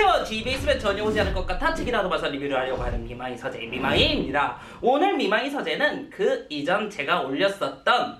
안녕하세요. 집에 있으면 전혀 오지 않을 것 같아 책이라도 봐서 리뷰를 하려고 하는 미망이 서재 미망이입니다. 오늘 미망이 서재는 그 이전 제가 올렸었던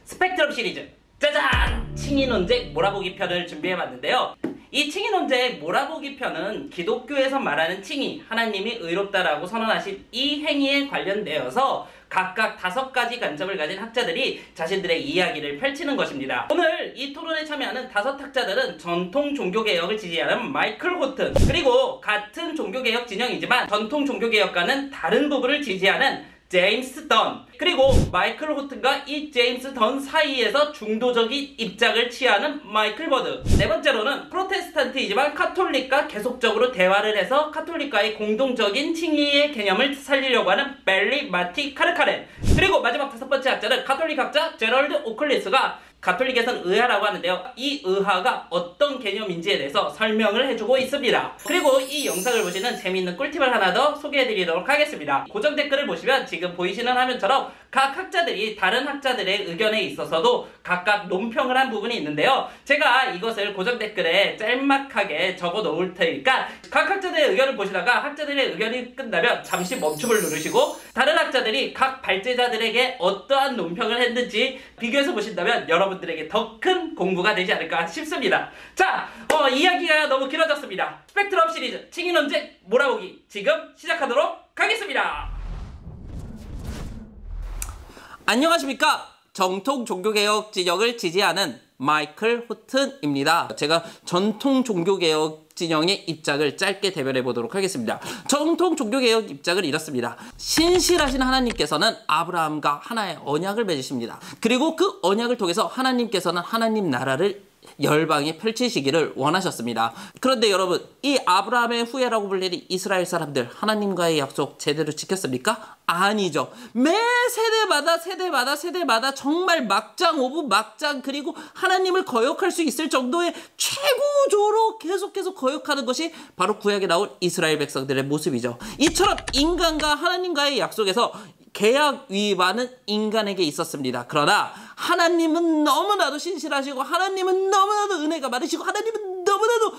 스펙트럼 시리즈 짜잔! 칭의 논쟁 몰아보기 편을 준비해봤는데요. 이 칭의 논쟁 몰아보기 편은 기독교에서 말하는 칭의, 하나님이 의롭다라고 선언하신 이 행위에 관련되어서 각각 5가지 관점을 가진 학자들이 자신들의 이야기를 펼치는 것입니다. 오늘 이 토론에 참여하는 5 학자들은 전통 종교개혁을 지지하는 마이클 호튼, 그리고 같은 종교개혁 진영이지만 전통 종교개혁과는 다른 부분을 지지하는 제임스 던, 그리고 마이클 호튼과 이 제임스 던 사이에서 중도적인 입장을 취하는 마이클 버드. 네 번째로는 프로테스탄트이지만 카톨릭과 계속적으로 대화를 해서 카톨릭과의 공동적인 칭의의 개념을 살리려고 하는 벨리 마티 카르카렌. 그리고 마지막 5번째 학자는 카톨릭 학자 제럴드 오클리스가 가톨릭에서는 의하라고 하는데요. 이 의하가 어떤 개념인지에 대해서 설명을 해주고 있습니다. 그리고 이 영상을 보시는 재미있는 꿀팁을 하나 더 소개해드리도록 하겠습니다. 고정 댓글을 보시면 지금 보이시는 화면처럼 각 학자들이 다른 학자들의 의견에 있어서도 각각 논평을 한 부분이 있는데요. 제가 이것을 고정 댓글에 짤막하게 적어 놓을 테니까 각 학자들의 의견을 보시다가 학자들의 의견이 끝나면 잠시 멈춤을 누르시고 다른 학자들이 각 발제자들에게 어떠한 논평을 했는지 비교해서 보신다면 여러분들에게 더 큰 공부가 되지 않을까 싶습니다. 자, 이야기가 너무 길어졌습니다. 스펙트럼 시리즈 칭의 논쟁 몰아보기 지금 시작하도록 하겠습니다. 안녕하십니까? 정통 종교개혁 진영을 지지하는 마이클 호튼입니다. 제가 전통 종교개혁 진영의 입장을 짧게 대변해 보도록 하겠습니다. 전통 종교개혁 입장은 이렇습니다. 신실하신 하나님께서는 아브라함과 하나의 언약을 맺으십니다. 그리고 그 언약을 통해서 하나님께서는 하나님 나라를 열방에 펼치시기를 원하셨습니다. 그런데 여러분, 이 아브라함의 후예라고 불리는 이스라엘 사람들 하나님과의 약속 제대로 지켰습니까? 아니죠. 매 세대마다 정말 막장 오브 막장, 그리고 하나님을 거역할 수 있을 정도의 최고조로 계속해서 거역하는 것이 바로 구약에 나온 이스라엘 백성들의 모습이죠. 이처럼 인간과 하나님과의 약속에서 계약 위반은 인간에게 있었습니다. 그러나 하나님은 너무나도 신실하시고 하나님은 너무나도 은혜가 많으시고 하나님은 너무나도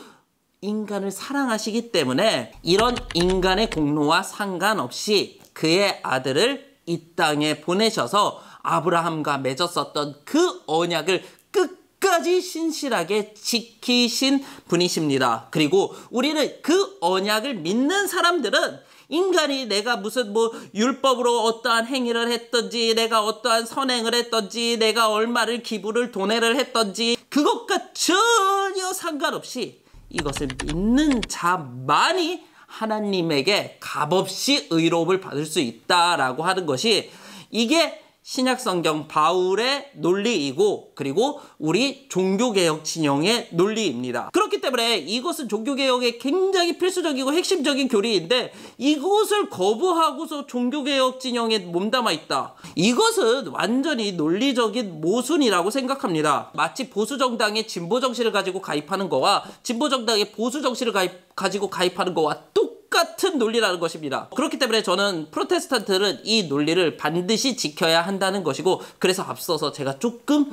인간을 사랑하시기 때문에 이런 인간의 공로와 상관없이 그의 아들을 이 땅에 보내셔서 아브라함과 맺었었던 그 언약을 끝까지 신실하게 지키신 분이십니다. 그리고 우리는 그 언약을 믿는 사람들은 인간이 내가 무슨 율법으로 어떠한 행위를 했던지, 내가 어떠한 선행을 했던지, 내가 얼마를 기부를 도내를 했던지 그것과 전혀 상관없이 이것을 믿는 자만이 하나님에게 값없이 의로움을 받을 수 있다라고 하는 것이, 이게 신약성경 바울의 논리이고 그리고 우리 종교개혁 진영의 논리입니다. 그렇기 때문에 이것은 종교개혁의 굉장히 필수적이고 핵심적인 교리인데 이것을 거부하고서 종교개혁 진영에 몸담아 있다. 이것은 완전히 논리적인 모순이라고 생각합니다. 마치 보수정당의 진보정신을 가지고 가입하는 거와 진보정당의 보수정신을 가지고 가입하는 거와 똑같은 논리라는 것입니다. 그렇기 때문에 저는 프로테스탄트는 이 논리를 반드시 지켜야 한다는 것이고, 그래서 앞서서 제가 조금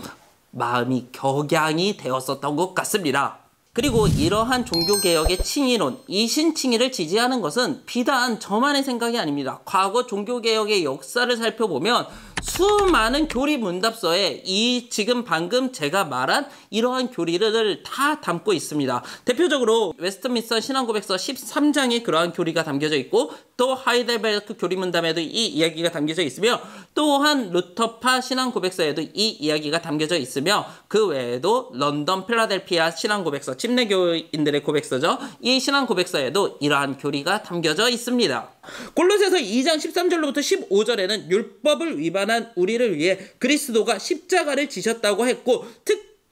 마음이 격양이 되었었던 것 같습니다. 그리고 이러한 종교개혁의 칭의론, 이 신칭의를 지지하는 것은 비단 저만의 생각이 아닙니다. 과거 종교개혁의 역사를 살펴보면 수많은 교리 문답서에 이 지금 방금 제가 말한 이러한 교리를 다 담고 있습니다. 대표적으로 웨스트민스터 신앙고백서 13장에 그러한 교리가 담겨져 있고, 또 하이델베르크 교리문담에도 이 이야기가 담겨져 있으며, 또한 루터파 신앙고백서에도 이 이야기가 담겨져 있으며, 그 외에도 런던 필라델피아 신앙고백서, 침례교인들의 고백서죠. 이 신앙고백서에도 이러한 교리가 담겨져 있습니다. 골로새서 2장 13절로부터 15절에는 율법을 위반한 우리를 위해 그리스도가 십자가를 지셨다고 했고,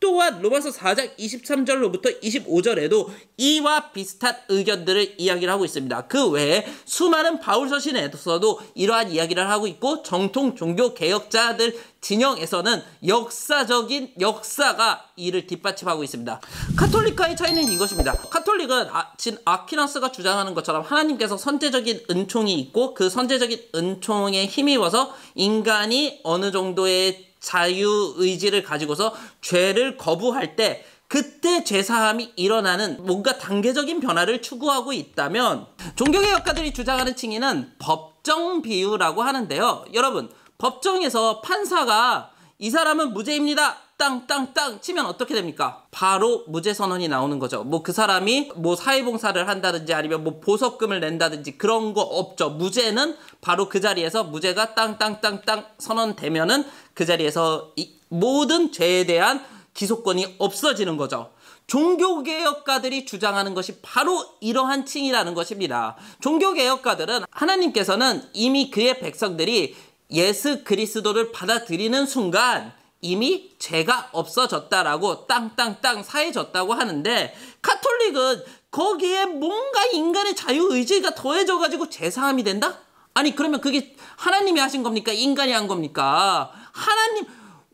또한 로마서 4장 23절로부터 25절에도 이와 비슷한 의견들을 이야기를 하고 있습니다. 그 외에 수많은 바울 서신에서도 이러한 이야기를 하고 있고, 정통 종교 개혁자들 진영에서는 역사가 이를 뒷받침하고 있습니다. 카톨릭과의 차이는 이것입니다. 카톨릭은 진 아퀴나스가 주장하는 것처럼 하나님께서 선제적인 은총이 있고, 그 선제적인 은총에 힘입어서 인간이 어느 정도의 자유의지를 가지고서 죄를 거부할 때 그때 죄사함이 일어나는 뭔가 단계적인 변화를 추구하고 있다면 종교개혁가들이 주장하는 칭의는 법정 비유라고 하는데요. 여러분, 법정에서 판사가 이 사람은 무죄입니다. 땅땅땅 치면 어떻게 됩니까? 바로 무죄 선언이 나오는 거죠. 뭐 그 사람이 뭐 사회봉사를 한다든지 아니면 뭐 보석금을 낸다든지 그런 거 없죠. 무죄는 바로 그 자리에서 무죄가 땅땅땅땅 선언되면은 그 자리에서 이 모든 죄에 대한 기소권이 없어지는 거죠. 종교개혁가들이 주장하는 것이 바로 이러한 칭의라는 것입니다. 종교개혁가들은 하나님께서는 이미 그의 백성들이 예수 그리스도를 받아들이는 순간 이미 죄가 없어졌다라고 땅땅땅 사해졌다고 하는데, 가톨릭은 거기에 뭔가 인간의 자유의지가 더해져가지고 죄사함이 된다? 아니 그러면 그게 하나님이 하신 겁니까? 인간이 한 겁니까? 하나님,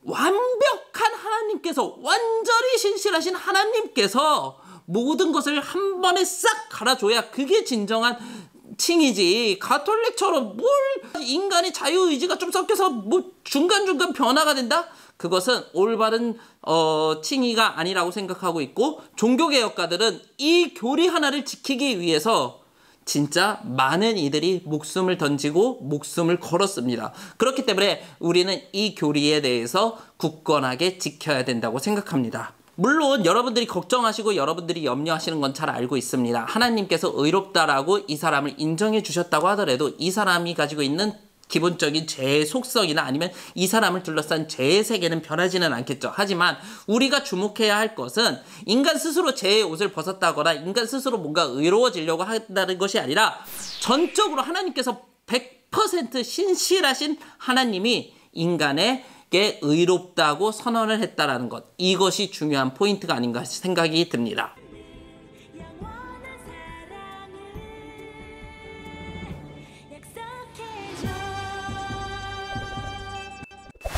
완벽한 하나님께서, 완전히 신실하신 하나님께서 모든 것을 한 번에 싹 갈아줘야 그게 진정한 칭이지. 가톨릭처럼 뭘 인간의 자유의지가 좀 섞여서 뭐 중간중간 변화가 된다? 그것은 올바른 칭의가 아니라고 생각하고 있고, 종교개혁가들은 이 교리 하나를 지키기 위해서 진짜 많은 이들이 목숨을 던지고 목숨을 걸었습니다. 그렇기 때문에 우리는 이 교리에 대해서 굳건하게 지켜야 된다고 생각합니다. 물론 여러분들이 걱정하시고 여러분들이 염려하시는 건 잘 알고 있습니다. 하나님께서 의롭다라고 이 사람을 인정해 주셨다고 하더라도 이 사람이 가지고 있는 기본적인 죄의 속성이나 아니면 이 사람을 둘러싼 죄의 세계는 변하지는 않겠죠. 하지만 우리가 주목해야 할 것은 인간 스스로 죄의 옷을 벗었다거나 인간 스스로 뭔가 의로워지려고 한다는 것이 아니라 전적으로 하나님께서 100% 신실하신 하나님이 인간에게 의롭다고 선언을 했다라는 것, 이것이 중요한 포인트가 아닌가 생각이 듭니다.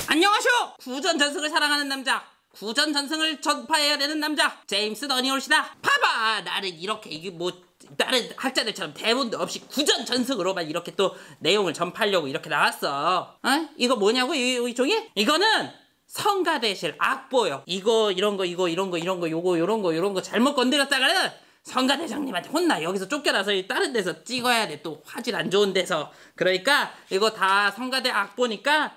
안녕하쇼! 구전전승을 사랑하는 남자, 구전전승을 전파해야 되는 남자, 제임스 더니올시다. 봐봐, 나는 이렇게 이게 뭐 다른 학자들처럼 대본도 없이 구전전승으로만 이렇게 또 내용을 전파하려고 이렇게 나왔어. 이거 뭐냐고 이 종이? 이거는 성가대실 악보요. 이거 이런 거 요거 요런 거 잘못 건드렸다가는 성가대장님한테 혼나. 여기서 쫓겨나서 다른 데서 찍어야 돼. 또 화질 안 좋은 데서. 그러니까 이거 다 성가대 악보니까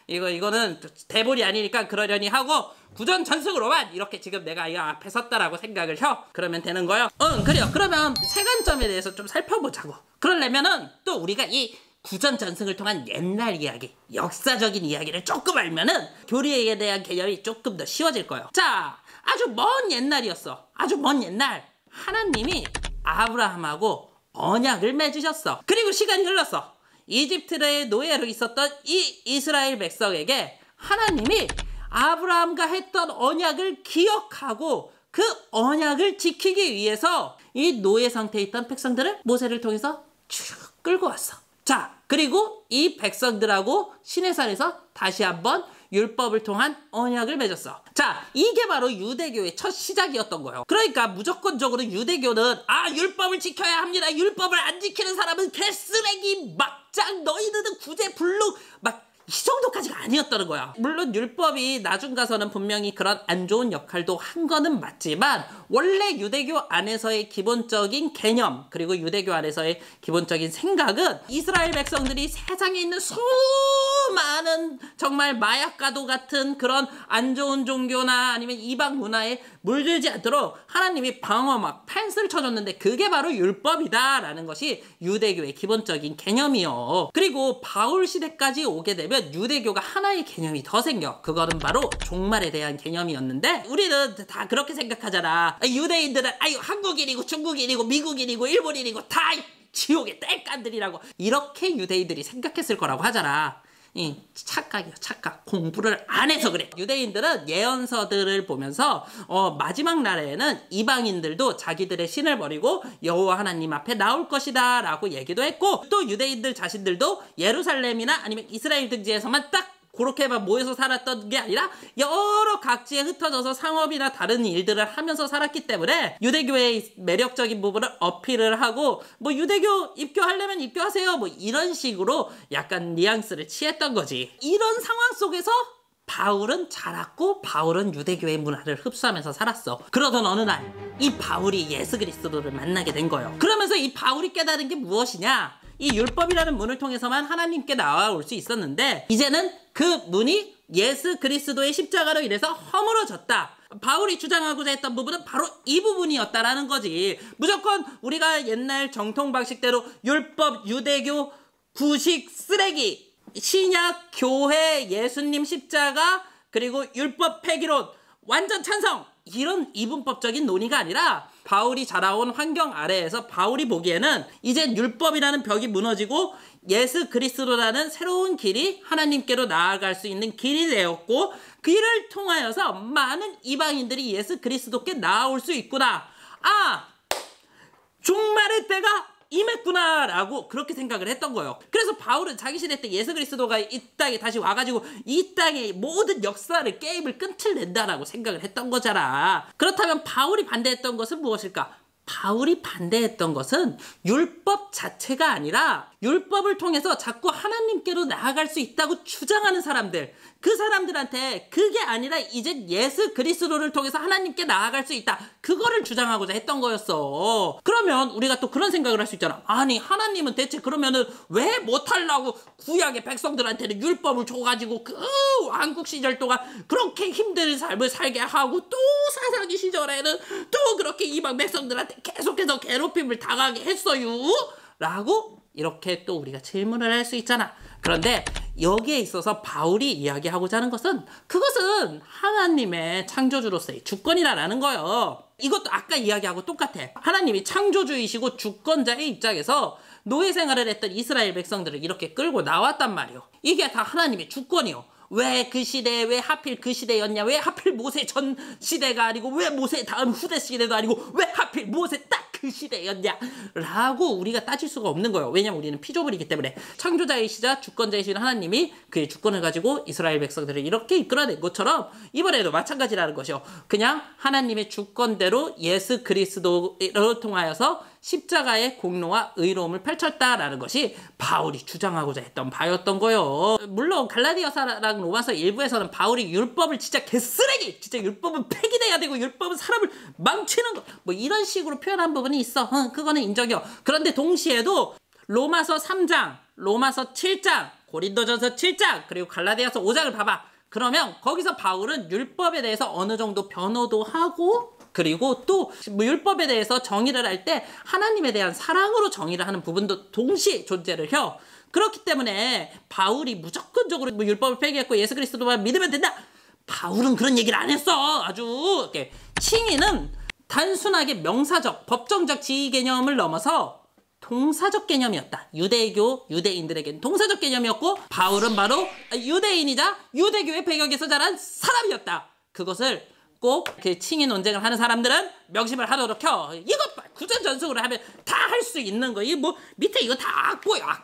이거는 대본이 아니니까 그러려니 하고 구전전승으로만 이렇게 지금 내가 이 앞에 섰다라고 생각을 해. 그러면 되는 거요? 그래요. 그러면 세 관점에 대해서 좀 살펴보자고. 그러려면은 또 우리가 이 구전전승을 통한 옛날 이야기, 역사적인 이야기를 조금 알면은 교리에 대한 개념이 조금 더 쉬워질 거예요. 자, 아주 먼 옛날이었어. 아주 먼 옛날. 하나님이 아브라함하고 언약을 맺으셨어. 그리고 시간이 흘렀어. 이집트의 노예로 있었던 이 이스라엘 백성에게 하나님이 아브라함과 했던 언약을 기억하고 그 언약을 지키기 위해서 이 노예 상태에 있던 백성들을 모세를 통해서 쭉 끌고 왔어. 자, 그리고 이 백성들하고 시내산에서 다시 한번 율법을 통한 언약을 맺었어. 자, 이게 바로 유대교의 첫 시작이었던 거예요. 그러니까 무조건적으로 유대교는 율법을 지켜야 합니다. 율법을 안 지키는 사람은 개쓰레기, 막장, 너희들은 구제불능, 막 이 정도까지가 아니었다는 거야. 물론 율법이 나중 가서는 분명히 그런 안 좋은 역할도 한 거는 맞지만 원래 유대교 안에서의 기본적인 개념, 그리고 유대교 안에서의 기본적인 생각은 이스라엘 백성들이 세상에 있는 수많은 정말 마약과도 같은 그런 안 좋은 종교나 아니면 이방 문화에 물들지 않도록 하나님이 방어막 펜스를 쳐줬는데 그게 바로 율법이다라는 것이 유대교의 기본적인 개념이요. 그리고 바울 시대까지 오게 되면 유대교가 하나의 개념이 더 생겨. 그거는 바로 종말에 대한 개념이었는데 우리는 다 그렇게 생각하잖아. 유대인들은 한국인이고 중국인이고 미국인이고 일본인이고 다 지옥의 땔감들이라고 이렇게 유대인들이 생각했을 거라고 하잖아. 착각이야, 착각. 공부를 안 해서 그래. 유대인들은 예언서들을 보면서 마지막 날에는 이방인들도 자기들의 신을 버리고 여호와 하나님 앞에 나올 것이다 라고 얘기도 했고, 또 유대인들 자신들도 예루살렘이나 아니면 이스라엘 등지에서만 딱 그렇게만 모여서 살았던 게 아니라 여러 각지에 흩어져서 상업이나 다른 일들을 하면서 살았기 때문에 유대교의 매력적인 부분을 어필을 하고 뭐 유대교 입교하려면 입교하세요 뭐 이런 식으로 약간 뉘앙스를 취했던 거지. 이런 상황 속에서 바울은 자랐고 바울은 유대교의 문화를 흡수하면서 살았어. 그러던 어느 날 이 바울이 예수 그리스도를 만나게 된 거예요. 그러면서 이 바울이 깨달은 게 무엇이냐? 이 율법이라는 문을 통해서만 하나님께 나아올 수 있었는데 이제는 그 문이 예수 그리스도의 십자가로 인해서 허물어졌다. 바울이 주장하고자 했던 부분은 바로 이 부분이었다라는 거지. 무조건 우리가 옛날 정통 방식대로 율법, 유대교, 구식, 쓰레기, 신약, 교회, 예수님 십자가, 그리고 율법 폐기론, 완전 찬성! 이런 이분법적인 논의가 아니라 바울이 자라온 환경 아래에서 바울이 보기에는 이제 율법이라는 벽이 무너지고 예수 그리스도라는 새로운 길이 하나님께로 나아갈 수 있는 길이 되었고 그 길을 통하여서 많은 이방인들이 예수 그리스도께 나아올 수 있구나. 아! 종말의 때가 임했구나 라고 그렇게 생각을 했던 거예요. 그래서 바울은 자기 시대 때 예수 그리스도가 이 땅에 다시 와가지고 이 땅의 모든 역사를 게임을 끝을 낸다라고 생각을 했던 거잖아. 그렇다면 바울이 반대했던 것은 무엇일까? 바울이 반대했던 것은 율법 자체가 아니라 율법을 통해서 자꾸 하나님께로 나아갈 수 있다고 주장하는 사람들, 그 사람들한테 그게 아니라 이제 예수 그리스도를 통해서 하나님께 나아갈 수 있다, 그거를 주장하고자 했던 거였어. 그러면 우리가 또 그런 생각을 할 수 있잖아. 아니 하나님은 대체 그러면은 왜 못하려고 구약의 백성들한테는 율법을 줘가지고 그 왕국 시절 동안 그렇게 힘든 삶을 살게 하고 또 사사기 시절에는 또 그렇게 이방 백성들한테 계속해서 괴롭힘을 당하게 했어요? 라고 이렇게 또 우리가 질문을 할 수 있잖아. 그런데 여기에 있어서 바울이 이야기하고자 하는 것은 그것은 하나님의 창조주로서의 주권이라는 거예요. 이것도 아까 이야기하고 똑같아. 하나님이 창조주이시고 주권자의 입장에서 노예 생활을 했던 이스라엘 백성들을 이렇게 끌고 나왔단 말이에요. 이게 다 하나님의 주권이요. 왜 그 시대에 왜 하필 그 시대였냐? 왜 하필 모세 전 시대가 아니고 왜 모세 다음 후대 시대도 아니고 왜 하필 모세 딱 그 시대였냐? 라고 우리가 따질 수가 없는 거예요. 왜냐면 우리는 피조물이기 때문에. 창조자이시자 주권자이신 하나님이 그의 주권을 가지고 이스라엘 백성들을 이렇게 이끌어낸 것처럼 이번에도 마찬가지라는 것이요. 그냥 하나님의 주권대로 예수 그리스도를 통하여서 십자가의 공로와 의로움을 펼쳤다라는 것이 바울이 주장하고자 했던 바였던 거예요. 물론 갈라디아서랑 로마서 일부에서는 바울이 율법을 진짜 개쓰레기, 진짜 율법은 폐기돼야 되고 율법은 사람을 망치는 거, 뭐 이런 식으로 표현한 부분이 있어. 그거는 인정이요. 그런데 동시에도 로마서 3장, 로마서 7장, 고린도전서 7장, 그리고 갈라디아서 5장을 봐봐. 그러면 거기서 바울은 율법에 대해서 어느 정도 변호도 하고, 그리고 또 율법에 대해서 정의를 할 때 하나님에 대한 사랑으로 정의를 하는 부분도 동시에 존재를 해요. 그렇기 때문에 바울이 무조건적으로 율법을 폐기했고 예수 그리스도만 믿으면 된다, 바울은 그런 얘기를 안 했어. 아주 이렇게 칭의는 단순하게 명사적, 법정적 지위 개념을 넘어서 동사적 개념이었다. 유대교, 유대인들에겐 동사적 개념이었고 바울은 바로 유대인이자 유대교의 배경에서 자란 사람이었다. 그것을 꼭 그 칭의 논쟁을 하는 사람들은 명심을 하도록 혀. 이것 봐, 구전전승으로 하면 다 할 수 있는 거. 이 뭐 밑에 이거 다 악보야.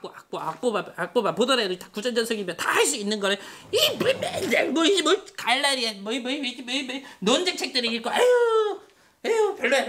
악보만 보더라도 다 구전전승이면 다 할 수 있는 거를 뭐 갈라리아 뭐 논쟁책들을 읽고 에휴 별로야.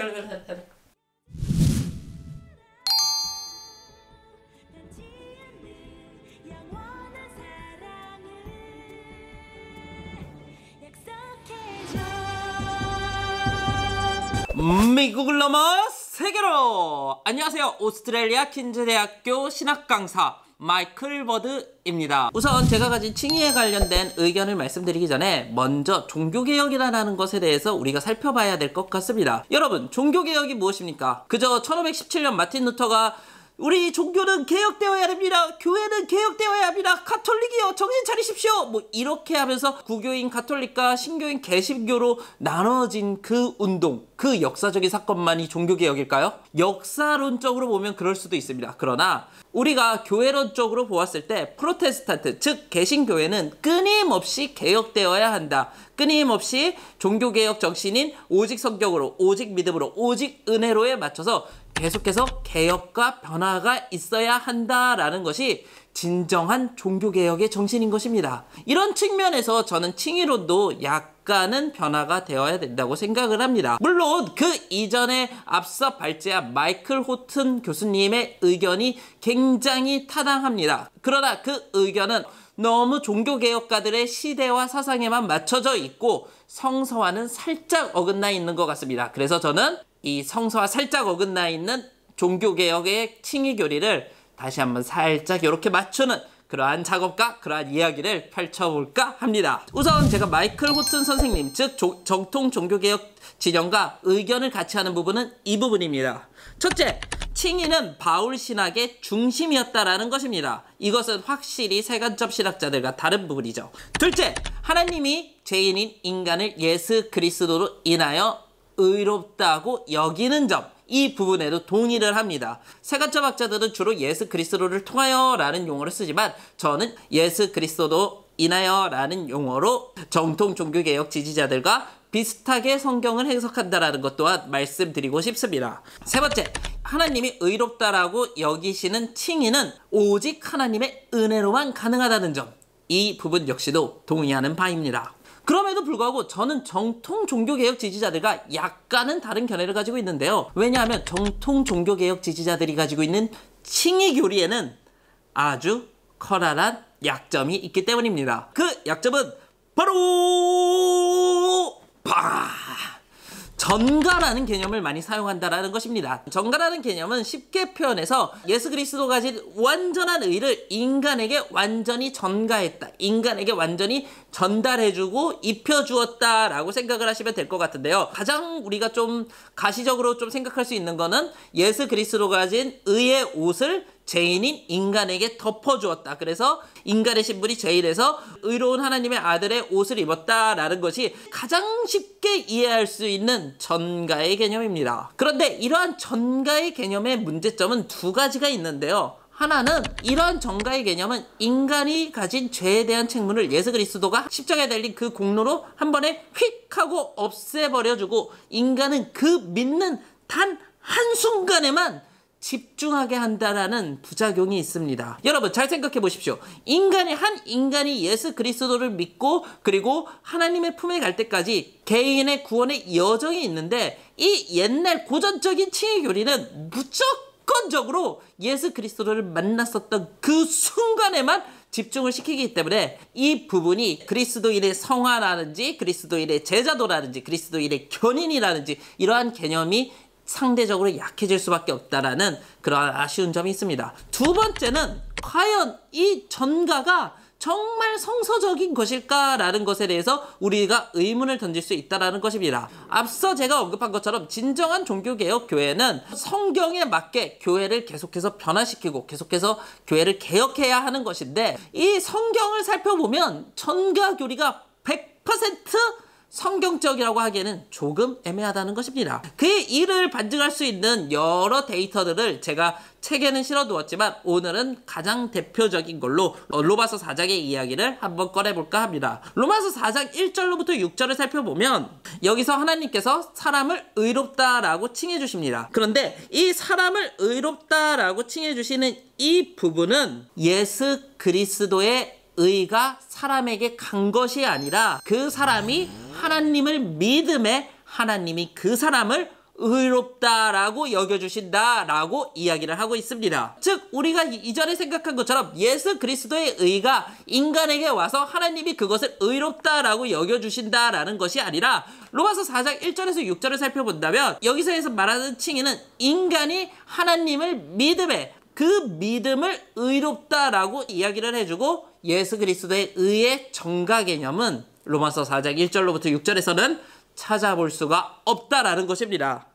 미국을 넘어 세계로. 안녕하세요. 오스트레일리아 퀸즈 대학교 신학 강사 마이클 버드입니다. 우선 제가 가진 칭의에 관련된 의견을 말씀드리기 전에 먼저 종교개혁이라는 것에 대해서 우리가 살펴봐야 될 것 같습니다. 여러분, 종교개혁이 무엇입니까? 그저 1517년 마틴 루터가 우리 종교는 개혁되어야 됩니다. 교회는 개혁되어야 합니다. 가톨릭이요, 정신 차리십시오. 뭐 이렇게 하면서 구교인 가톨릭과 신교인 개신교로 나눠진 그 운동, 그 역사적인 사건만이 종교개혁일까요? 역사론적으로 보면 그럴 수도 있습니다. 그러나 우리가 교회론적으로 보았을 때 프로테스탄트, 즉 개신교회는 끊임없이 개혁되어야 한다. 끊임없이 종교개혁 정신인 오직 성경으로, 오직 믿음으로, 오직 은혜로에 맞춰서 계속해서 개혁과 변화가 있어야 한다라는 것이 진정한 종교개혁의 정신인 것입니다. 이런 측면에서 저는 칭의론도 약간은 변화가 되어야 된다고 생각을 합니다. 물론 그 이전에 앞서 발제한 마이클 호튼 교수님의 의견이 굉장히 타당합니다. 그러나 그 의견은 너무 종교개혁가들의 시대와 사상에만 맞춰져 있고 성서와는 살짝 어긋나 있는 것 같습니다. 그래서 저는 이 성서와 살짝 어긋나 있는 종교개혁의 칭의교리를 다시 한번 살짝 이렇게 맞추는 그러한 작업과 그러한 이야기를 펼쳐볼까 합니다. 우선 제가 마이클 호튼 선생님, 즉 정통 종교개혁 진영과 의견을 같이 하는 부분은 이 부분입니다. 첫째, 칭의는 바울 신학의 중심이었다라는 것입니다. 이것은 확실히 세간접 신학자들과 다른 부분이죠. 둘째, 하나님이 죄인인 인간을 예수 그리스도로 인하여 의롭다고 여기는 점, 이 부분에도 동의를 합니다. 세간접 학자들은 주로 예수 그리스도를 통하여 라는 용어를 쓰지만 저는 예수 그리스도로 인하여 라는 용어로 정통 종교개혁 지지자들과 비슷하게 성경을 해석한다라는 것 또한 말씀드리고 싶습니다. 세 번째, 하나님이 의롭다라고 여기시는 칭의는 오직 하나님의 은혜로만 가능하다는 점, 이 부분 역시도 동의하는 바입니다. 그럼에도 불구하고 저는 정통 종교개혁 지지자들과 약간은 다른 견해를 가지고 있는데요. 왜냐하면 정통 종교개혁 지지자들이 가지고 있는 칭의교리에는 아주 커다란 약점이 있기 때문입니다. 그 약점은 바로 전가라는 개념을 많이 사용한다라는 것입니다. 전가라는 개념은 쉽게 표현해서 예수 그리스도가 가진 완전한 의를 인간에게 완전히 전가했다. 인간에게 완전히 전달해주고 입혀주었다라고 생각을 하시면 될 것 같은데요. 가장 우리가 좀 가시적으로 좀 생각할 수 있는 거는 예수 그리스도가 가진 의의 옷을 죄인인 인간에게 덮어주었다. 그래서 인간의 신분이 죄인에서 의로운 하나님의 아들의 옷을 입었다라는 것이 가장 쉽게 이해할 수 있는 전가의 개념입니다. 그런데 이러한 전가의 개념의 문제점은 두 가지가 있는데요. 하나는 이러한 전가의 개념은 인간이 가진 죄에 대한 책무를 예수 그리스도가 십자가에 달린 그 공로로 한 번에 휙 하고 없애버려주고 인간은 그 믿는 단 한순간에만 집중하게 한다라는 부작용이 있습니다. 여러분 잘 생각해 보십시오. 한 인간이 예수 그리스도를 믿고 그리고 하나님의 품에 갈 때까지 개인의 구원의 여정이 있는데 이 옛날 고전적인 칭의교리는 무조건적으로 예수 그리스도를 만났었던 그 순간에만 집중을 시키기 때문에 이 부분이 그리스도인의 성화라든지 그리스도인의 제자도라든지 그리스도인의 견인이라든지 이러한 개념이 상대적으로 약해질 수밖에 없다라는 그런 아쉬운 점이 있습니다. 두 번째는 과연 이 전가가 정말 성서적인 것일까라는 것에 대해서 우리가 의문을 던질 수 있다는 것입니다. 앞서 제가 언급한 것처럼 진정한 종교개혁 교회는 성경에 맞게 교회를 계속해서 변화시키고 계속해서 교회를 개혁해야 하는 것인데 이 성경을 살펴보면 전가교리가 100% 성경적이라고 하기에는 조금 애매하다는 것입니다. 그 이를 반증할 수 있는 여러 데이터들을 제가 책에는 실어두었지만 오늘은 가장 대표적인 걸로 로마서 4장의 이야기를 한번 꺼내볼까 합니다. 로마서 4장 1절로부터 6절을 살펴보면 여기서 하나님께서 사람을 의롭다라고 칭해 주십니다. 그런데 이 사람을 의롭다라고 칭해 주시는 이 부분은 예수 그리스도의 의가 사람에게 간 것이 아니라 그 사람이 하나님을 믿음에 하나님이 그 사람을 의롭다라고 여겨주신다라고 이야기를 하고 있습니다. 즉 우리가 이전에 생각한 것처럼 예수 그리스도의 의가 인간에게 와서 하나님이 그것을 의롭다라고 여겨주신다라는 것이 아니라 로마서 4장 1절에서 6절을 살펴본다면 여기서 말하는 칭의는 인간이 하나님을 믿음에 그 믿음을 의롭다라고 이야기를 해주고 예수 그리스도의 의의 전가 개념은 로마서 4장 1절로부터 6절에서는 찾아볼 수가 없다라는 것입니다.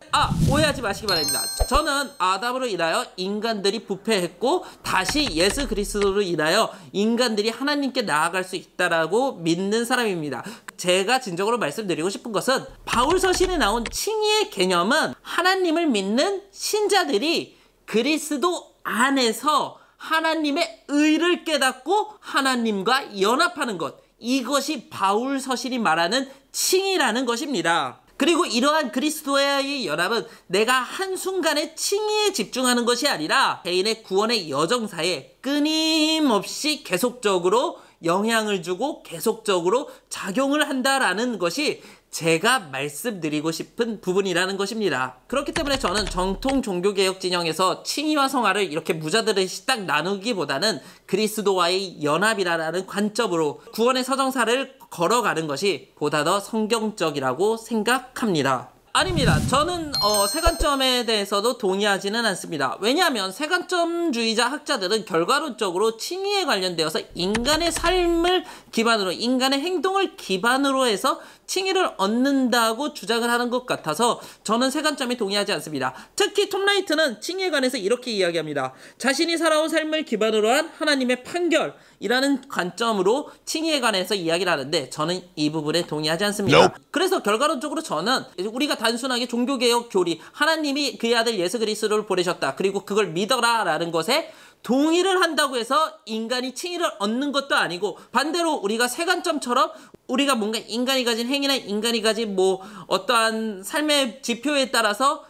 오해하지 마시기 바랍니다. 저는 아담으로 인하여 인간들이 부패했고 다시 예수 그리스도로 인하여 인간들이 하나님께 나아갈 수 있다라고 믿는 사람입니다. 제가 진정으로 말씀드리고 싶은 것은 바울 서신에 나온 칭의의 개념은 하나님을 믿는 신자들이 그리스도 안에서 하나님의 의를 깨닫고 하나님과 연합하는 것, 이것이 바울 서신이 말하는 칭의라는 것입니다. 그리고 이러한 그리스도와의 연합은 내가 한순간에 칭의에 집중하는 것이 아니라 개인의 구원의 여정사에 끊임없이 계속적으로 영향을 주고 계속적으로 작용을 한다라는 것이 제가 말씀드리고 싶은 부분이라는 것입니다. 그렇기 때문에 저는 정통 종교개혁 진영에서 칭의와 성화를 이렇게 무자들듯이 딱 나누기보다는 그리스도와의 연합이라는 관점으로 구원의 서정사를 걸어가는 것이 보다 더 성경적이라고 생각합니다. 아닙니다. 저는 세관점에 대해서도 동의하지는 않습니다. 왜냐하면 세관점주의자 학자들은 결과론적으로 칭의에 관련되어서 인간의 삶을 기반으로, 인간의 행동을 기반으로 해서 칭의를 얻는다고 주장을 하는 것 같아서 저는 세관점에 동의하지 않습니다. 특히 톰 라이트는 칭의에 관해서 이렇게 이야기합니다. 자신이 살아온 삶을 기반으로 한 하나님의 판결이라는 관점으로 칭의에 관해서 이야기를 하는데 저는 이 부분에 동의하지 않습니다. 그래서 결과론적으로 저는 우리가 단순하게 종교개혁 교리, 하나님이 그의 아들 예수 그리스도를 보내셨다, 그리고 그걸 믿어라 라는 것에 동의를 한다고 해서 인간이 칭의를 얻는 것도 아니고, 반대로 우리가 세관점처럼 우리가 뭔가 인간이 가진 행위나 인간이 가진 어떠한 삶의 지표에 따라서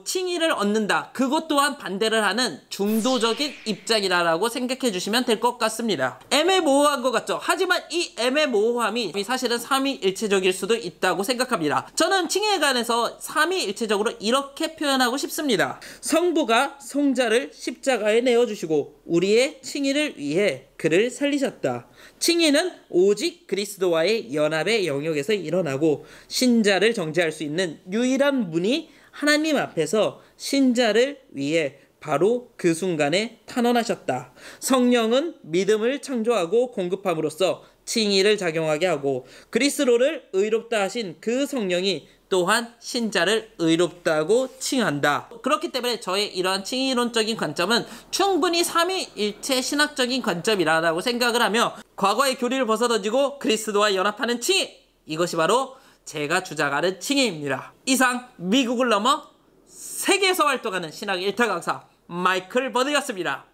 칭의를 얻는다, 그것 또한 반대를 하는 중도적인 입장이라고 생각해 주시면 될 것 같습니다. 애매모호한 것 같죠? 하지만 이 애매모호함이 사실은 삼위일체적일 수도 있다고 생각합니다. 저는 칭의에 관해서 삼위일체적으로 이렇게 표현하고 싶습니다. 성부가 성자를 십자가에 내어주시고 우리의 칭의를 위해 그를 살리셨다. 칭의는 오직 그리스도와의 연합의 영역에서 일어나고 신자를 정죄할 수 있는 유일한 문이 하나님 앞에서 신자를 위해 바로 그 순간에 탄원하셨다. 성령은 믿음을 창조하고 공급함으로써 칭의를 작용하게 하고 그리스도를 의롭다 하신 그 성령이 또한 신자를 의롭다고 칭한다. 그렇기 때문에 저의 이러한 칭의론적인 관점은 충분히 삼위일체 신학적인 관점이라고 생각을 하며, 과거의 교리를 벗어던지고 그리스도와 연합하는 칭의, 이것이 바로 제가 주장하는 칭의입니다. 이상 미국을 넘어 세계에서 활동하는 신학 일타 강사 마이클 버드였습니다.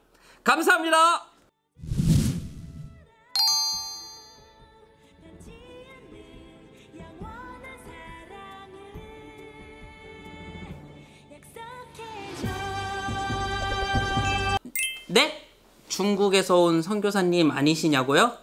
감사합니다. 네? 중국에서 온 선교사님 아니시냐고요?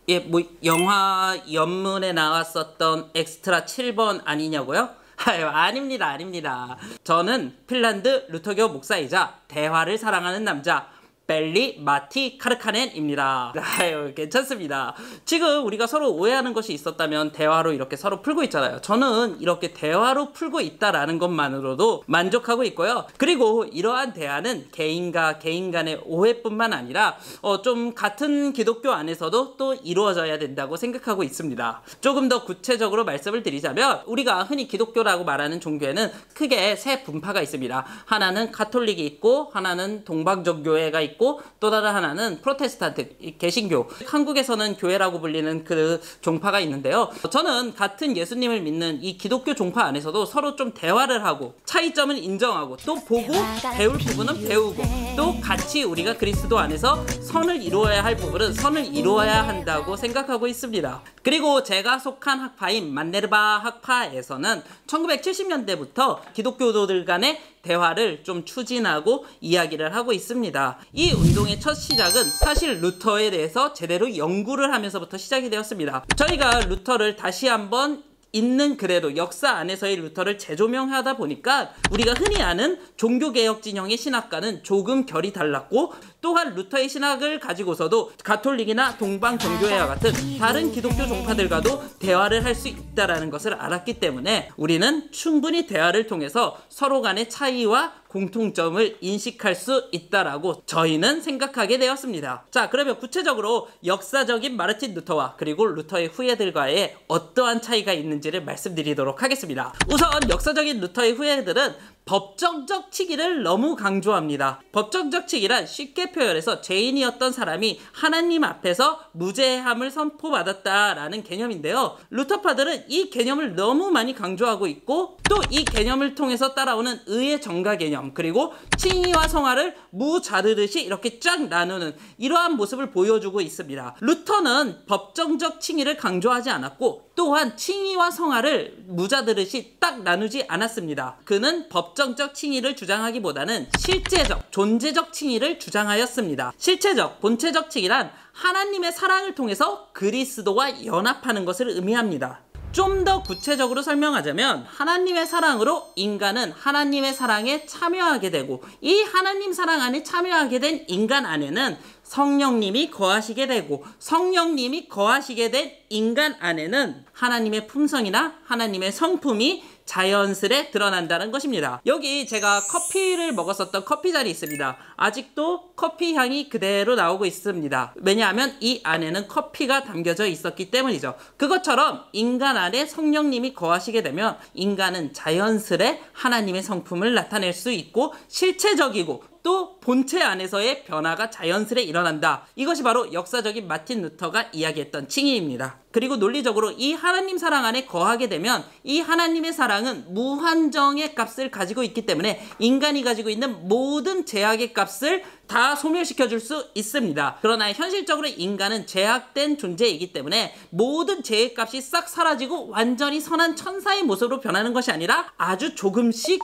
예, 영화 연문에 나왔었던 엑스트라 7번 아니냐고요? 아유, 아닙니다. 저는 핀란드 루터교 목사이자 대화를 사랑하는 남자 벨리 마티 카르카넨입니다. 아유, 괜찮습니다. 지금 우리가 서로 오해하는 것이 있었다면 대화로 이렇게 서로 풀고 있잖아요. 저는 이렇게 대화로 풀고 있다라는 것만으로도 만족하고 있고요. 그리고 이러한 대화는 개인과 개인 간의 오해뿐만 아니라 좀 같은 기독교 안에서도 또 이루어져야 된다고 생각하고 있습니다. 조금 더 구체적으로 말씀을 드리자면, 우리가 흔히 기독교라고 말하는 종교에는 크게 세 분파가 있습니다. 하나는 가톨릭이 있고, 하나는 동방정교회가 있고, 또 다른 하나는 프로테스탄트, 개신교. 한국에서는 교회라고 불리는 그 종파가 있는데요. 저는 같은 예수님을 믿는 이 기독교 종파 안에서도 서로 좀 대화를 하고 차이점을 인정하고 또 보고 배울 부분은 배우고 또 같이 우리가 그리스도 안에서 선을 이루어야 할 부분은 선을 이루어야 한다고 생각하고 있습니다. 그리고 제가 속한 학파인 만네르바 학파에서는 1970년대부터 기독교도들 간의 대화를 좀 추진하고 이야기를 하고 있습니다. 이 운동의 첫 시작은 사실 루터에 대해서 제대로 연구를 하면서부터 시작이 되었습니다. 저희가 루터를 다시 한번 있는 그래도 역사 안에서의 루터를 재조명하다 보니까 우리가 흔히 아는 종교개혁 진영의 신학과는 조금 결이 달랐고, 또한 루터의 신학을 가지고서도 가톨릭이나 동방정교회와 같은 다른 기독교 종파들과도 대화를 할 수 있다는 것을 알았기 때문에 우리는 충분히 대화를 통해서 서로 간의 차이와 공통점을 인식할 수 있다라고 저희는 생각하게 되었습니다. 자, 그러면 구체적으로 역사적인 마르틴 루터와 그리고 루터의 후예들과의 어떠한 차이가 있는지를 말씀드리도록 하겠습니다. 우선 역사적인 루터의 후예들은 법정적 치기를 너무 강조합니다. 법정적 치기란 쉽게 표현해서 죄인이었던 사람이 하나님 앞에서 무죄함을 선포받았다라는 개념인데요. 루터파들은 이 개념을 너무 많이 강조하고 있고, 또 이 개념을 통해서 따라오는 의의 정가 개념, 그리고 칭의와 성화를 무자르듯이 이렇게 쫙 나누는 이러한 모습을 보여주고 있습니다. 루터는 법정적 칭의를 강조하지 않았고, 또한 칭의와 성화를 무자르듯이 딱 나누지 않았습니다. 그는 법정 법정적 칭의를 주장하기보다는 실제적, 존재적 칭의를 주장하였습니다. 실체적, 본체적 칭의란 하나님의 사랑을 통해서 그리스도와 연합하는 것을 의미합니다. 좀 더 구체적으로 설명하자면 하나님의 사랑으로 인간은 하나님의 사랑에 참여하게 되고, 이 하나님 사랑 안에 참여하게 된 인간 안에는 성령님이 거하시게 되고, 성령님이 거하시게 된 인간 안에는 하나님의 품성이나 하나님의 성품이 자연스레 드러난다는 것입니다. 여기 제가 커피를 먹었었던 커피잔이 있습니다. 아직도 커피 향이 그대로 나오고 있습니다. 왜냐하면 이 안에는 커피가 담겨져 있었기 때문이죠. 그것처럼 인간 안에 성령님이 거하시게 되면 인간은 자연스레 하나님의 성품을 나타낼 수 있고, 실체적이고 또 본체 안에서의 변화가 자연스레 일어난다. 이것이 바로 역사적인 마틴 루터가 이야기했던 칭의입니다. 그리고 논리적으로 이 하나님 사랑 안에 거하게 되면 이 하나님의 사랑은 무한정의 값을 가지고 있기 때문에 인간이 가지고 있는 모든 제약의 값을 다 소멸시켜 줄 수 있습니다. 그러나 현실적으로 인간은 제약된 존재이기 때문에 모든 죄의 값이 싹 사라지고 완전히 선한 천사의 모습으로 변하는 것이 아니라 아주 조금씩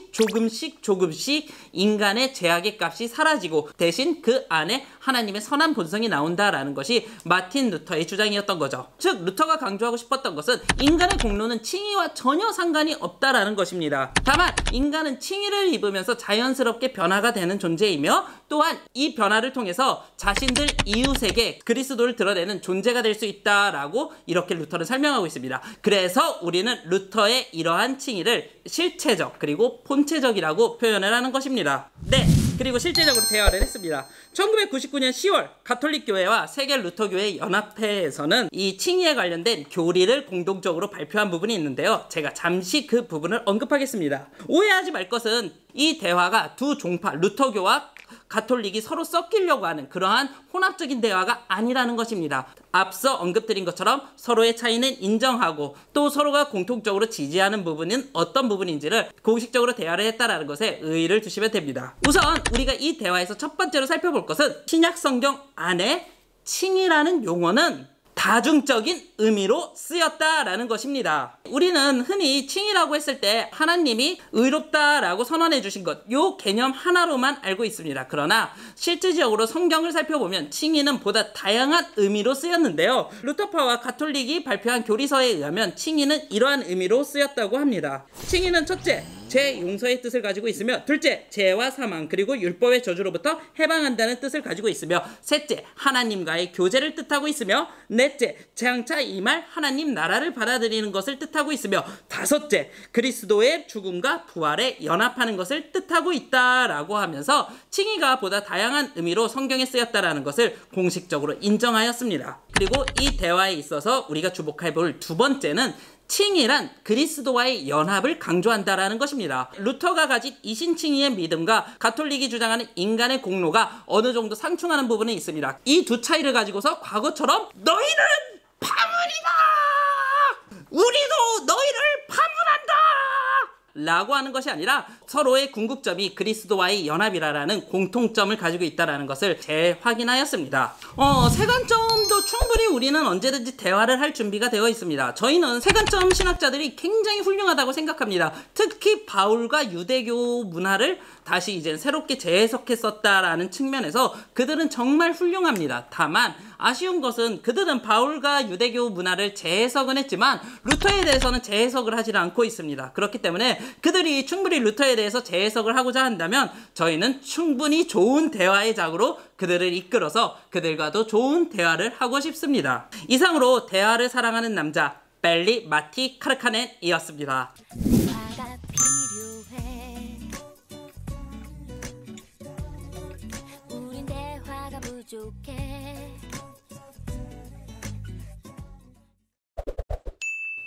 인간의 제약의 값이 사라지고 대신 그 안에 하나님의 선한 본성이 나온다라는 것이 마틴 루터의 주장이었던 거죠. 즉 루터가 강조하고 싶었던 것은 인간의 공로는 칭의와 전혀 상관이 없다라는 것입니다. 다만 인간은 칭의를 입으면서 자연스럽게 변화가 되는 존재이며, 또한 이 변화를 통해서 자신들 이웃에게 그리스도를 드러내는 존재가 될 수 있다라고 이렇게 루터는 설명하고 있습니다. 그래서 우리는 루터의 이러한 칭의를 실체적 그리고 본체적이라고 표현을 하는 것입니다. 네, 그리고 실제적으로 대화를 했습니다. 1999년 10월 가톨릭 교회와 세계 루터 교회 연합회에서는 이 칭의에 관련된 교리를 공동적으로 발표한 부분이 있는데요. 제가 잠시 그 부분을 언급하겠습니다. 오해하지 말 것은 이 대화가 두 종파 루터교와 가톨릭이 서로 섞이려고 하는 그러한 혼합적인 대화가 아니라는 것입니다. 앞서 언급드린 것처럼 서로의 차이는 인정하고 또 서로가 공통적으로 지지하는 부분은 어떤 부분인지를 공식적으로 대화를 했다라는 것에 의의를 두시면 됩니다. 우선 우리가 이 대화에서 첫 번째로 살펴볼 것은 신약 성경 안에 칭의라는 용어는 다중적인 의미로 쓰였다라는 것입니다. 우리는 흔히 칭의라고 했을 때 하나님이 의롭다라고 선언해 주신 것, 요 개념 하나로만 알고 있습니다. 그러나 실질적으로 성경을 살펴보면 칭의는 보다 다양한 의미로 쓰였는데요. 루터파와 가톨릭이 발표한 교리서에 의하면 칭의는 이러한 의미로 쓰였다고 합니다. 칭의는 첫째, 죄 용서의 뜻을 가지고 있으며, 둘째, 죄와 사망 그리고 율법의 저주로부터 해방한다는 뜻을 가지고 있으며, 셋째, 하나님과의 교제를 뜻하고 있으며, 넷째, 장차 임할 하나님 나라를 받아들이는 것을 뜻하고 있으며, 다섯째, 그리스도의 죽음과 부활에 연합하는 것을 뜻하고 있다라고 하면서 칭의가 보다 다양한 의미로 성경에 쓰였다라는 것을 공식적으로 인정하였습니다. 그리고 이 대화에 있어서 우리가 주목해 볼 두 번째는 칭의란 그리스도와의 연합을 강조한다라는 것입니다. 루터가 가진 이신칭의의 믿음과 가톨릭이 주장하는 인간의 공로가 어느 정도 상충하는 부분이 있습니다. 이 두 차이를 가지고서 과거처럼 너희는 파문이다! 우리도 너희를 파문한다! 라고 하는 것이 아니라 서로의 궁극점이 그리스도와의 연합이라는 공통점을 가지고 있다는 것을 재확인하였습니다. 세관점도 충분히 우리는 언제든지 대화를 할 준비가 되어 있습니다. 저희는 세관점 신학자들이 굉장히 훌륭하다고 생각합니다. 특히 바울과 유대교 문화를 다시 이제 새롭게 재해석했었다라는 측면에서 그들은 정말 훌륭합니다. 다만 아쉬운 것은 그들은 바울과 유대교 문화를 재해석은 했지만 루터에 대해서는 재해석을 하지 않고 있습니다. 그렇기 때문에 그들이 충분히 루터에 대해서 재해석을 하고자 한다면 저희는 충분히 좋은 대화의 장으로 그들을 이끌어서 그들과도 좋은 대화를 하고 싶습니다. 이상으로 대화를 사랑하는 남자 벨리 마티 카르카넨이었습니다.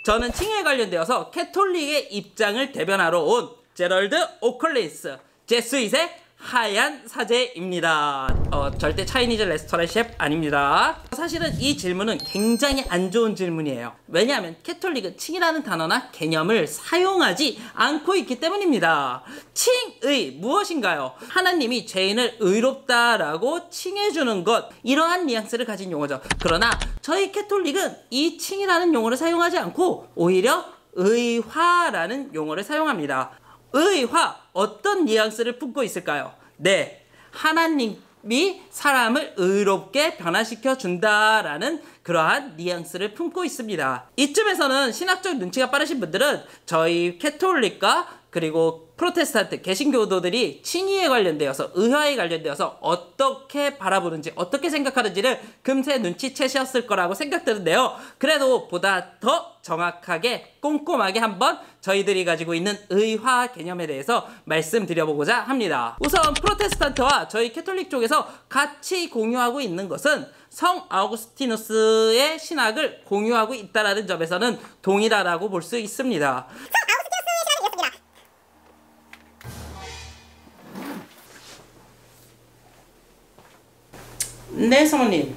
저는 칭의에 관련되어서 캐톨릭의 입장을 대변하러 온 제럴드 오컬리스, 제스윗의 하얀 사제입니다. 절대 차이니즈 레스토랑 셰프 아닙니다. 사실은 이 질문은 굉장히 안 좋은 질문이에요. 왜냐하면 캐톨릭은 칭이라는 단어나 개념을 사용하지 않고 있기 때문입니다. 칭의 무엇인가요? 하나님이 죄인을 의롭다라고 칭해주는 것, 이러한 뉘앙스를 가진 용어죠. 그러나 저희 캐톨릭은 이 칭이라는 용어를 사용하지 않고 오히려 의화라는 용어를 사용합니다. 의화 어떤 뉘앙스를 품고 있을까요? 네, 하나님이 사람을 의롭게 변화시켜 준다라는 그러한 뉘앙스를 품고 있습니다. 이쯤에서는 신학적 눈치가 빠르신 분들은 저희 캐톨릭과 그리고 프로테스탄트 개신교도들이 칭의에 관련되어서 의화에 관련되어서 어떻게 바라보는지 어떻게 생각하는지를 금세 눈치채셨을 거라고 생각드는데요. 그래도 보다 더 정확하게 꼼꼼하게 한번 저희들이 가지고 있는 의화 개념에 대해서 말씀드려보고자 합니다. 우선 프로테스탄트와 저희 캐톨릭 쪽에서 같이 공유하고 있는 것은 성 아우구스티누스의 신학을 공유하고 있다는 점에서는 동일하다고 볼 수 있습니다. 네, 성우님.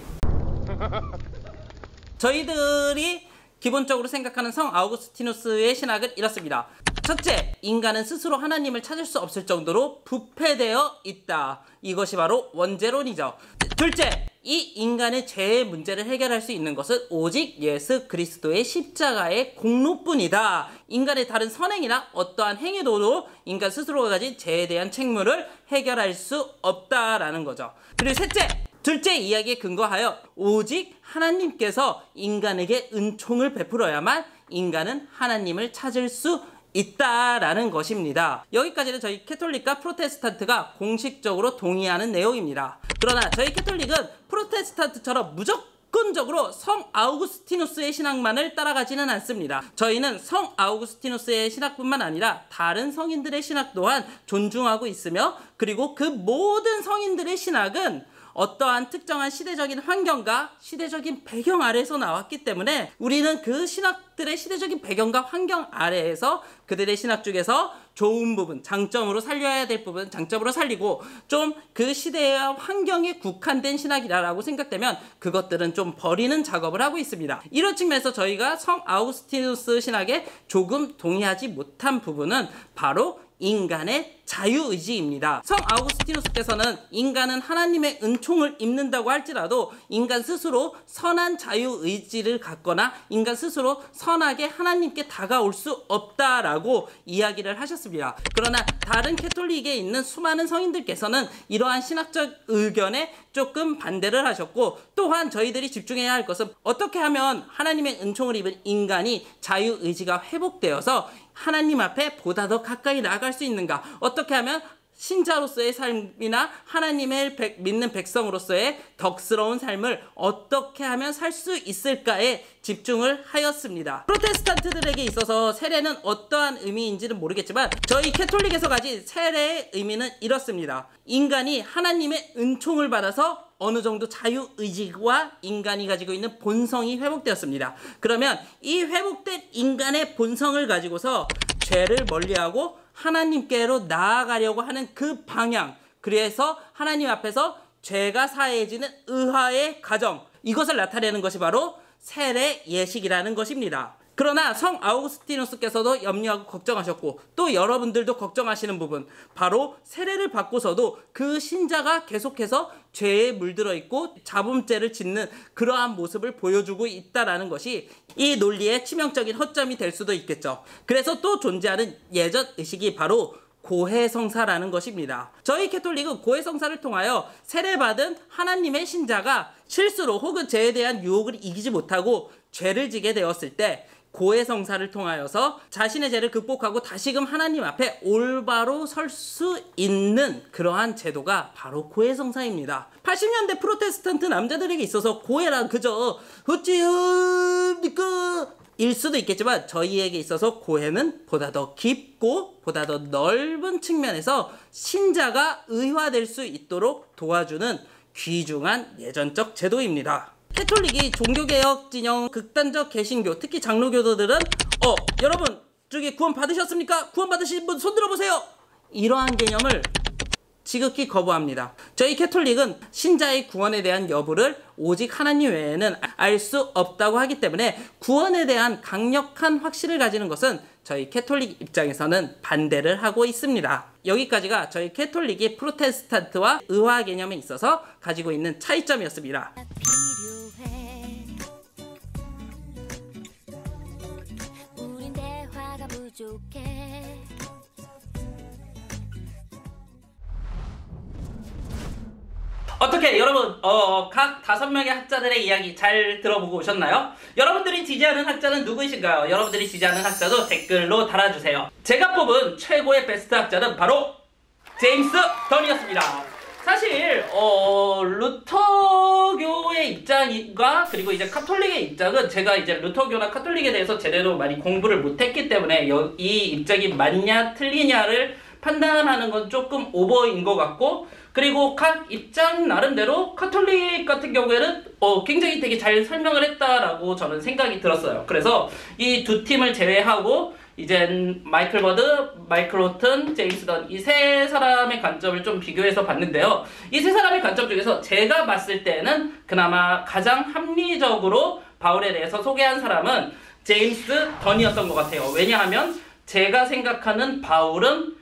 저희들이 기본적으로 생각하는 성 아우구스티누스의 신학은 이렇습니다. 첫째, 인간은 스스로 하나님을 찾을 수 없을 정도로 부패되어 있다. 이것이 바로 원죄론이죠. 둘째, 이 인간의 죄의 문제를 해결할 수 있는 것은 오직 예수 그리스도의 십자가의 공로뿐이다. 인간의 다른 선행이나 어떠한 행위로도 인간 스스로가 가진 죄에 대한 책무를 해결할 수 없다라는 거죠. 그리고 셋째, 둘째 이야기에 근거하여 오직 하나님께서 인간에게 은총을 베풀어야만 인간은 하나님을 찾을 수 있다라는 것입니다. 여기까지는 저희 캐톨릭과 프로테스탄트가 공식적으로 동의하는 내용입니다. 그러나 저희 캐톨릭은 프로테스탄트처럼 무조건적으로 성 아우구스티누스의 신학만을 따라가지는 않습니다. 저희는 성 아우구스티누스의 신학뿐만 아니라 다른 성인들의 신학 또한 존중하고 있으며, 그리고 그 모든 성인들의 신학은 어떠한 특정한 시대적인 환경과 시대적인 배경 아래에서 나왔기 때문에 우리는 그 신학들의 시대적인 배경과 환경 아래에서 그들의 신학 중에서 좋은 부분, 장점으로 살려야 될 부분 장점으로 살리고, 좀 그 시대와 환경에 국한된 신학이라고 생각되면 그것들은 좀 버리는 작업을 하고 있습니다. 이런 측면에서 저희가 성 아우구스티누스 신학에 조금 동의하지 못한 부분은 바로 인간의 자유의지입니다. 성 아우구스티누스께서는 인간은 하나님의 은총을 입는다고 할지라도 인간 스스로 선한 자유의지를 갖거나 인간 스스로 선하게 하나님께 다가올 수 없다라고 이야기를 하셨습니다. 그러나 다른 캐톨릭에 있는 수많은 성인들께서는 이러한 신학적 의견에 조금 반대를 하셨고, 또한 저희들이 집중해야 할 것은 어떻게 하면 하나님의 은총을 입은 인간이 자유의지가 회복되어서 하나님 앞에 보다 더 가까이 나아갈 수 있는가, 어떻게 하면 신자로서의 삶이나 하나님을 믿는 백성으로서의 덕스러운 삶을 어떻게 하면 살 수 있을까에 집중을 하였습니다. 프로테스탄트들에게 있어서 세례는 어떠한 의미인지는 모르겠지만 저희 캐톨릭에서 가진 세례의 의미는 이렇습니다. 인간이 하나님의 은총을 받아서 어느 정도 자유의지와 인간이 가지고 있는 본성이 회복되었습니다. 그러면 이 회복된 인간의 본성을 가지고서 죄를 멀리하고 하나님께로 나아가려고 하는 그 방향, 그래서 하나님 앞에서 죄가 사해지는 의화의 과정, 이것을 나타내는 것이 바로 세례 예식이라는 것입니다. 그러나 성 아우구스티누스께서도 염려하고 걱정하셨고, 또 여러분들도 걱정하시는 부분, 바로 세례를 받고서도 그 신자가 계속해서 죄에 물들어 있고 자범죄를 짓는 그러한 모습을 보여주고 있다는 것이 이 논리의 치명적인 허점이 될 수도 있겠죠. 그래서 또 존재하는 예전 의식이 바로 고해성사라는 것입니다. 저희 캐톨릭은 고해성사를 통하여 세례받은 하나님의 신자가 실수로 혹은 죄에 대한 유혹을 이기지 못하고 죄를 지게 되었을 때 고해성사를 통하여서 자신의 죄를 극복하고 다시금 하나님 앞에 올바로 설 수 있는 그러한 제도가 바로 고해성사입니다. 80년대 프로테스탄트 남자들에게 있어서 고해란 그저 어찌합니까? 일 수도 있겠지만 저희에게 있어서 고해는 보다 더 깊고 보다 더 넓은 측면에서 신자가 의화될 수 있도록 도와주는 귀중한 예전적 제도입니다. 캐톨릭이 종교개혁 진영 극단적 개신교, 특히 장로교도들은 여러분 저기 구원 받으셨습니까? 구원 받으신 분 손 들어보세요! 이러한 개념을 지극히 거부합니다. 저희 캐톨릭은 신자의 구원에 대한 여부를 오직 하나님 외에는 알 수 없다고 하기 때문에 구원에 대한 강력한 확신을 가지는 것은 저희 캐톨릭 입장에서는 반대를 하고 있습니다. 여기까지가 저희 캐톨릭이 프로테스탄트와 의화 개념에 있어서 가지고 있는 차이점이었습니다. 어떻게 여러분 각 5명의 학자들의 이야기 잘 들어보고 오셨나요? 여러분들이 지지하는 학자는 누구이신가요? 여러분들이 지지하는 학자도 댓글로 달아주세요. 제가 뽑은 최고의 베스트 학자는 바로 제임스 던이었습니다. 사실 루터교의 입장과 그리고 이제 카톨릭의 입장은 제가 이제 루터교나 카톨릭에 대해서 제대로 많이 공부를 못했기 때문에 이 입장이 맞냐 틀리냐를 판단하는 건 조금 오버인 것 같고, 그리고 각 입장 나름대로 카톨릭 같은 경우에는 굉장히 되게 잘 설명을 했다라고 저는 생각이 들었어요. 그래서 이 두 팀을 제외하고 이젠 마이클 버드, 마이클 호튼, 제임스 던 이 세 사람의 관점을 좀 비교해서 봤는데요. 이 세 사람의 관점 중에서 제가 봤을 때는 그나마 가장 합리적으로 바울에 대해서 소개한 사람은 제임스 던이었던 것 같아요. 왜냐하면 제가 생각하는 바울은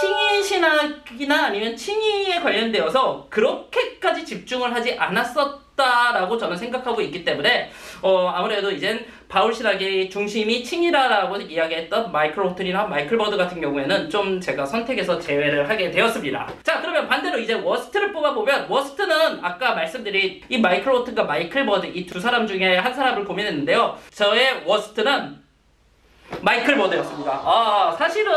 칭의 신학이나 아니면 칭의에 관련되어서 그렇게까지 집중을 하지 않았었다라고 저는 생각하고 있기 때문에 아무래도 이젠 바울 신학의 중심이 칭의라고 이야기했던 마이클 호튼이나 마이클 버드 같은 경우에는 좀 제가 선택해서 제외를 하게 되었습니다. 자, 그러면 반대로 이제 워스트를 뽑아보면, 워스트는 아까 말씀드린 이 마이클 호튼과 마이클 버드 이 두 사람 중에 한 사람을 고민했는데요. 저의 워스트는 마이클 버드였습니다. 사실은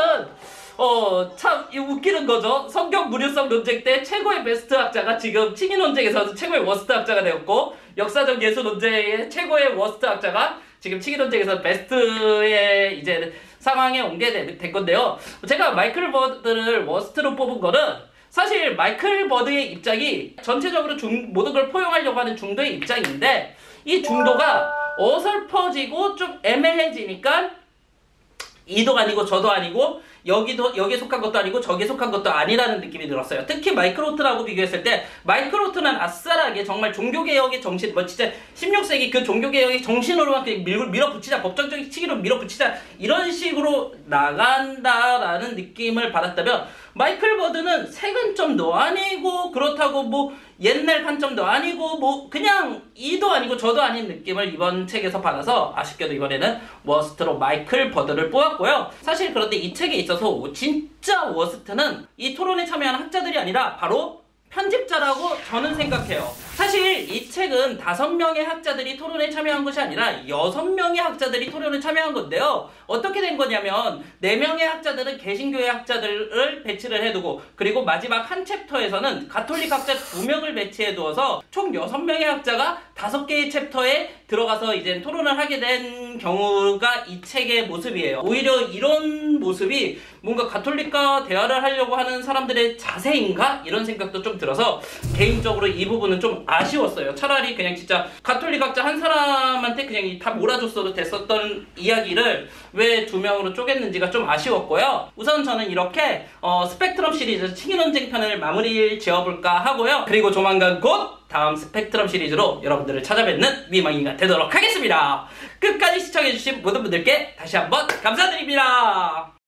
참 웃기는 거죠. 성경 무료성 논쟁 때 최고의 베스트 학자가 지금 칭의 논쟁에서 최고의 워스트 학자가 되었고, 역사적 예술 논쟁의 최고의 워스트 학자가 지금 칭의 논쟁에서 베스트의 이제 상황에 옮게 된 건데요. 제가 마이클 버드를 워스트로 뽑은 거는 사실 마이클 버드의 입장이 전체적으로 모든 걸 포용하려고 하는 중도의 입장인데, 이 중도가 어설퍼지고 좀 애매해지니까 이도 아니고 저도 아니고 여기에 속한 것도 아니고 저기에 속한 것도 아니라는 느낌이 들었어요. 특히 마이클 호튼하고 비교했을 때 마이클 호튼은 아싸라게 정말 종교개혁의 정신, 진짜 16세기 그 종교개혁의 정신으로만 밀어붙이자, 법정적인 치기로 밀어붙이자, 이런 식으로 나간다라는 느낌을 받았다면, 마이클 버드는 새 관점도 아니고 그렇다고 뭐 옛날 관점도 아니고 뭐 그냥 이도 아니고 저도 아닌 느낌을 이번 책에서 받아서 아쉽게도 이번에는 워스트로 마이클 버드를 뽑았고요. 사실 그런데 이 책에 있어서 진짜 워스트는 이 토론에 참여한 학자들이 아니라 바로 편집자라고 저는 생각해요. 사실 이 책은 5명의 학자들이 토론에 참여한 것이 아니라 6명의 학자들이 토론에 참여한 건데요. 어떻게 된 거냐면 4명의 학자들은 개신교의 학자들을 배치를 해두고, 그리고 마지막 한 챕터에서는 가톨릭 학자 2명을 배치해 두어서 총 6명의 학자가 5개의 챕터에 들어가서 이제 토론을 하게 된 경우가 이 책의 모습이에요. 오히려 이런 모습이 뭔가 가톨릭과 대화를 하려고 하는 사람들의 자세인가? 이런 생각도 좀 들어서 개인적으로 이 부분은 좀 아쉬웠어요. 차라리 그냥 진짜 가톨릭 학자 한 사람한테 그냥 다 몰아줬어도 됐었던 이야기를 왜 2명으로 쪼갰는지가 좀 아쉬웠고요. 우선 저는 이렇게 스펙트럼 시리즈 칭의 논쟁 편을 마무리 지어볼까 하고요. 그리고 조만간 곧 다음 스펙트럼 시리즈로 여러분들을 찾아뵙는 미망이가 되도록 하겠습니다. 끝까지 시청해주신 모든 분들께 다시 한번 감사드립니다.